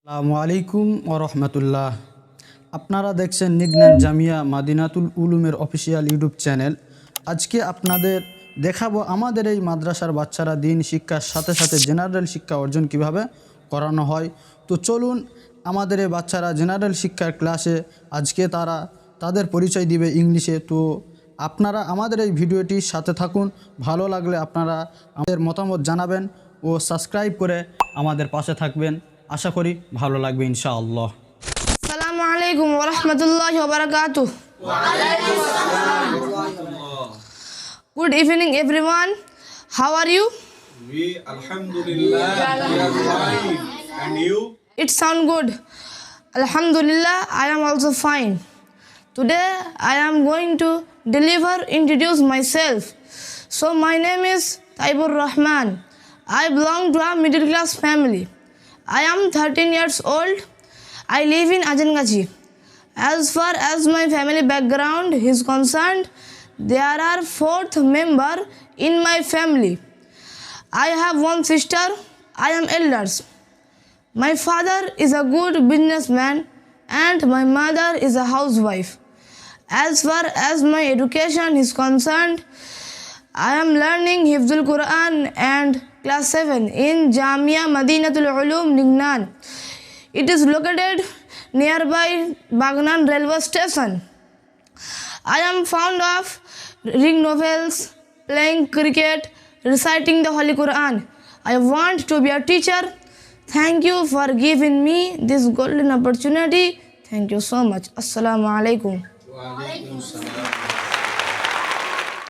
আসসালামু আলাইকুম ওয়া রাহমাতুল্লাহ। আপনারা দেখছেন নিগনান জামিয়া মাদিনাতুল উলুমের অফিসিয়াল ইউটিউব চ্যানেল। আজকে আপনাদের দেখাবো আমাদের এই মাদ্রাসার বাচ্চারা দিন শিক্ষার সাথে সাথে জেনারেল শিক্ষা অর্জন কিভাবে করানো হয়। তো চলুন, আমাদের এই বাচ্চারা জেনারেল শিক্ষার ক্লাসে আজকে তারা তাদের পরিচয় দিবে ইংলিশে। তো আপনারা আমাদের এই ভিডিওটির সাথে থাকুন। ভালো লাগলে আপনারা আমাদের মতামত জানাবেন ও সাবস্ক্রাইব করে আমাদের পাশে থাকবেন। আশা করি ভালো লাগবে ইনশাআল্লাহ। আসসালামু আলাইকুম ওয়া রাহমাতুল্লাহি ওয়া বারাকাতুহু। Good evening everyone. How are you? We alhamdulillah we are fine. And you? It sound good. Alhamdulillah, I am also fine. Today I am going to introduce myself. So my name is Taibur Rahman. I belong to a middle class family. I am 13 years old. I live in Ajangachi. As far as my family background is concerned, there are 4th member in my family. I have one sister. I am elders. My father is a good businessman and my mother is a housewife. As far as my education is concerned, I am learning Hifzul Quran and class 7 in Jamia Madinatul Ulum Nignan. It is located nearby Bagnan railway station. I am fond of reading novels, playing cricket, reciting the Holy Quran. I want to be a teacher. Thank you for giving me this golden opportunity. Thank you so much. Assalamu alaikum. Wa alaikum salam.